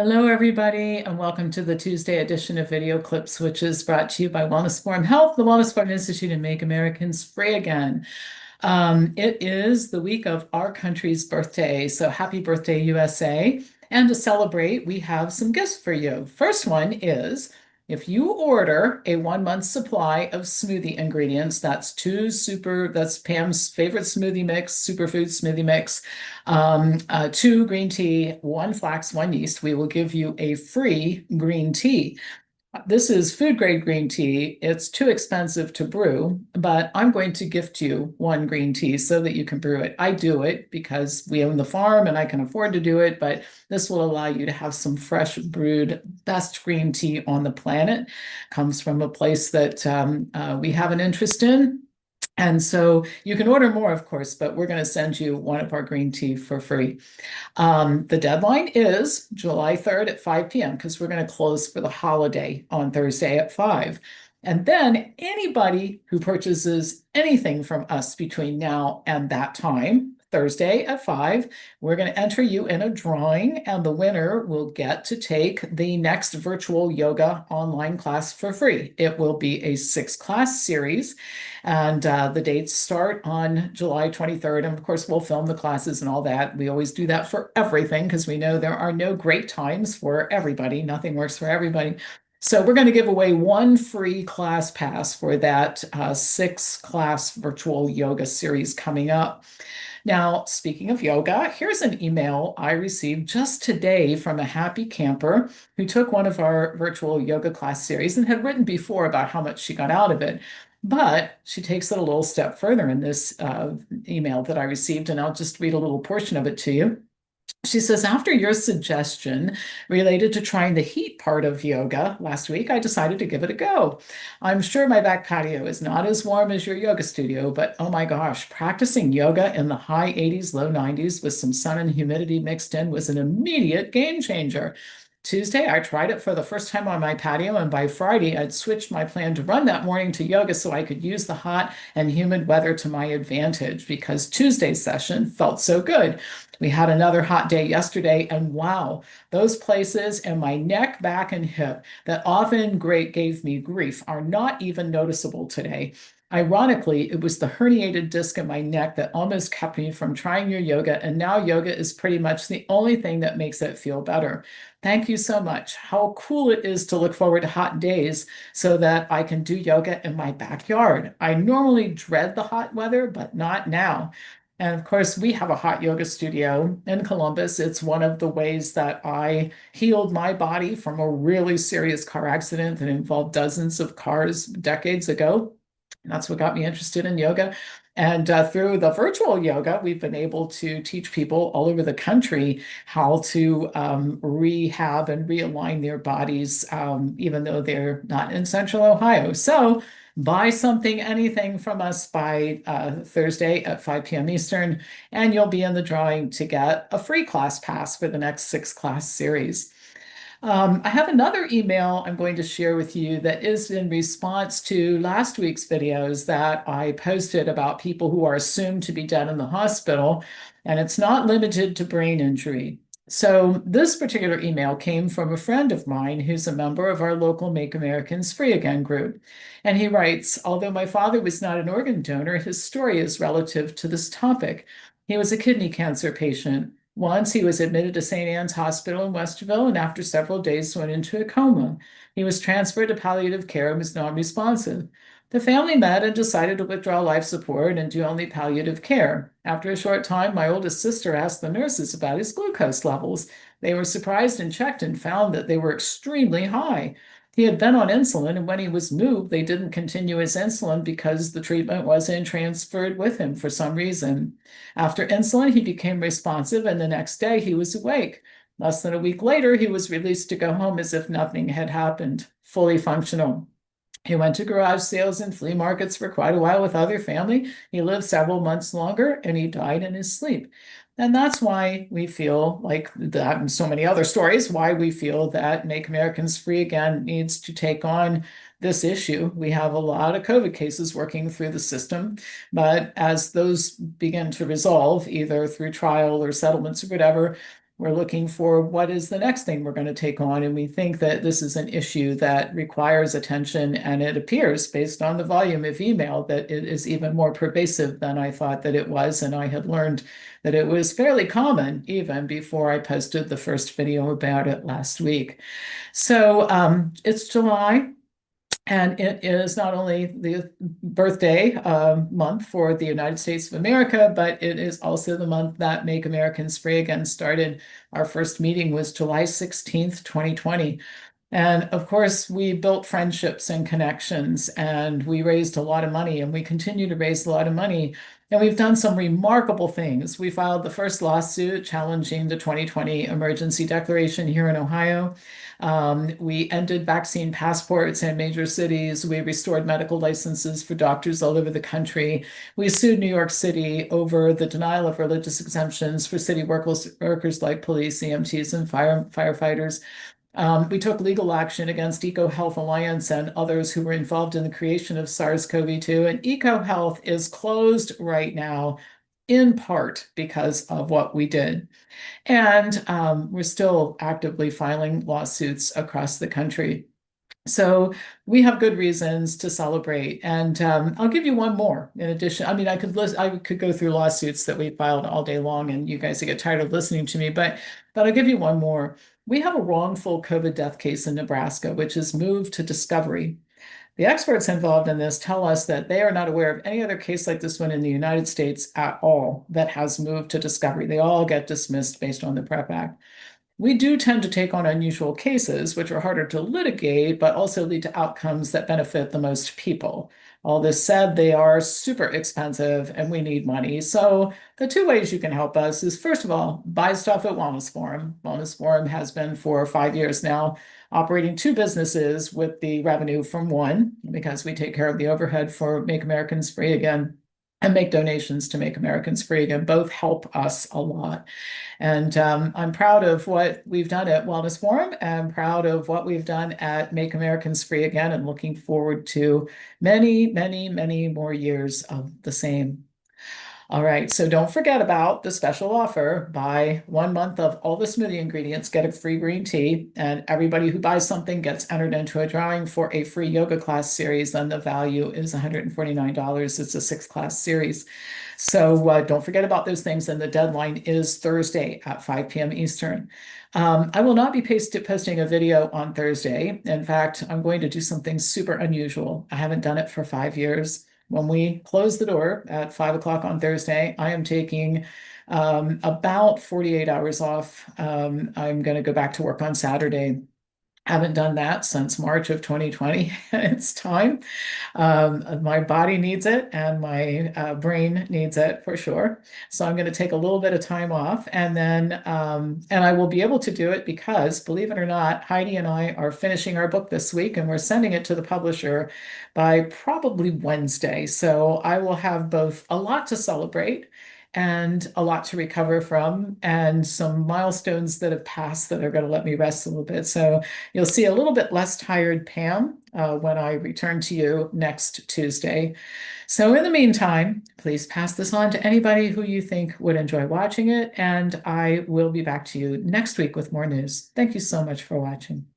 Hello, everybody, and welcome to the Tuesday edition of Video Clips, which is brought to you by Wellness Forum Health, the Wellness Forum Institute, and Make Americans Free Again. It is the week of our country's birthday, so happy birthday, USA. And to celebrate, we have some gifts for you. First one is if you order a 1 month supply of smoothie ingredients, that's Pam's favorite smoothie mix, superfood smoothie mix, two green tea, one flax, one yeast, we will give you a free green tea. This is food grade green tea. It's too expensive to brew, but I'm going to gift you one green tea so that you can brew it. I do it because we own the farm and I can afford to do it, but this will allow you to have some fresh brewed, best green tea on the planet. Comes from a place that we have an interest in. And so you can order more, of course, but we're going to send you one of our green tea for free. The deadline is July 3rd at 5 p.m. because we're going to close for the holiday on Thursday at 5. And then anybody who purchases anything from us between now and that time, Thursday at 5, we're going to enter you in a drawing, and the winner will get to take the next virtual yoga online class for free. It will be a 6-class series, and the dates start on July 23rd. And of course, we'll film the classes and all that. We always do that for everything because we know there are no great times for everybody. Nothing works for everybody. So we're going to give away one free class pass for that 6-class virtual yoga series coming up. Now, speaking of yoga, here's an email I received just today from a happy camper who took one of our virtual yoga class series and had written before about how much she got out of it. But she takes it a little step further in this email that I received, and I'll just read a little portion of it to you. She says, after your suggestion related to trying the heat part of yoga last week, I decided to give it a go. I'm sure my back patio is not as warm as your yoga studio, but oh my gosh, practicing yoga in the high 80s, low 90s with some sun and humidity mixed in was an immediate game changer. Tuesday, I tried it for the first time on my patio, and by Friday, I'd switched my plan to run that morning to yoga so I could use the hot and humid weather to my advantage because Tuesday's session felt so good. We had another hot day yesterday, and wow, those places in my neck, back, and hip that often gave me grief are not even noticeable today. Ironically, it was the herniated disc in my neck that almost kept me from trying your yoga, and now yoga is pretty much the only thing that makes it feel better. Thank you so much. How cool it is to look forward to hot days so that I can do yoga in my backyard. I normally dread the hot weather, but not now. And of course, we have a hot yoga studio in Columbus. It's one of the ways that I healed my body from a really serious car accident that involved dozens of cars decades ago. And that's what got me interested in yoga. And through the virtual yoga, we've been able to teach people all over the country how to rehab and realign their bodies, even though they're not in Central Ohio. So buy something, anything from us by Thursday at 5 p.m. Eastern, and you'll be in the drawing to get a free class pass for the next 6-class series. I have another email I'm going to share with you that is in response to last week's videos that I posted about people who are assumed to be dead in the hospital, and it's not limited to brain injury. So this particular email came from a friend of mine who's a member of our local Make Americans Free Again group. And he writes, although my father was not an organ donor, his story is relative to this topic. He was a kidney cancer patient. Once he was admitted to St. Anne's Hospital in Westerville and after several days went into a coma. He was transferred to palliative care and was non-responsive. The family met and decided to withdraw life support and do only palliative care. After a short time, my oldest sister asked the nurses about his glucose levels. They were surprised and checked and found that they were extremely high. He had been on insulin, and when he was moved, they didn't continue his insulin because the treatment wasn't transferred with him for some reason. After insulin, he became responsive, and the next day he was awake. Less than a week later, he was released to go home as if nothing had happened, fully functional. He went to garage sales and flea markets for quite a while with other family. He lived several months longer, and he died in his sleep. And that's why we feel like that, and so many other stories, why we feel that Make Americans Free Again needs to take on this issue. We have a lot of COVID cases working through the system, but as those begin to resolve, either through trial or settlements or whatever, We're looking for what is the next thing we're going to take on. And we think that this is an issue that requires attention. And it appears, based on the volume of email, that it is even more pervasive than I thought that it was. And I had learned that it was fairly common even before I posted the first video about it last week. So it's July. And it is not only the birthday month for the United States of America, but it is also the month that Make Americans Free Again started. Our first meeting was July 16th, 2020. And of course, we built friendships and connections, and we raised a lot of money, and we continue to raise a lot of money. And we've done some remarkable things. We filed the first lawsuit challenging the 2020 emergency declaration here in Ohio. We ended vaccine passports in major cities. We restored medical licenses for doctors all over the country. We sued New York City over the denial of religious exemptions for city workers like police, EMTs, and firefighters. We took legal action against EcoHealth Alliance and others who were involved in the creation of SARS-CoV-2. And EcoHealth is closed right now, in part because of what we did. And we're still actively filing lawsuits across the country. So we have good reasons to celebrate. And I'll give you one more in addition. I mean, I could go through lawsuits that we filed all day long, and you guys get tired of listening to me, but I'll give you one more. We have a wrongful COVID death case in Nebraska, which is moved to discovery. The experts involved in this tell us that they are not aware of any other case like this one in the United States at all that has moved to discovery. They all get dismissed based on the PrEP Act. We do tend to take on unusual cases, which are harder to litigate, but also lead to outcomes that benefit the most people. All this said, they are super expensive and we need money. So the two ways you can help us is, first of all, buy stuff at Wellness Forum. Wellness Forum has been for 5 years now, operating two businesses with the revenue from one, because we take care of the overhead for Make Americans Free Again and make donations to Make Americans Free Again. Both help us a lot. And I'm proud of what we've done at Wellness Forum. I'm proud of what we've done at Make Americans Free Again, and looking forward to many, many, many more years of the same. All right, so don't forget about the special offer. Buy 1 month of all the smoothie ingredients, get a free green tea, and everybody who buys something gets entered into a drawing for a free yoga class series, and the value is $149. It's a 6-class series. So don't forget about those things, and the deadline is Thursday at 5 p.m. Eastern. I will not be posting a video on Thursday. In fact, I'm going to do something super unusual. I haven't done it for 5 years. When we close the door at 5 o'clock on Thursday, I am taking about 48 hours off. I'm going to go back to work on Saturday. Haven't done that since March of 2020. It's time. My body needs it, and my brain needs it for sure. So I'm going to take a little bit of time off, and then and I will be able to do it because, believe it or not, Heidi and I are finishing our book this week, and we're sending it to the publisher by probably Wednesday. So I will have both a lot to celebrate and a lot to recover from, and some milestones that have passed that are going to let me rest a little bit. So you'll see a little bit less tired Pam when I return to you next Tuesday. So in the meantime, please pass this on to anybody who you think would enjoy watching it, and I will be back to you next week with more news. Thank you so much for watching.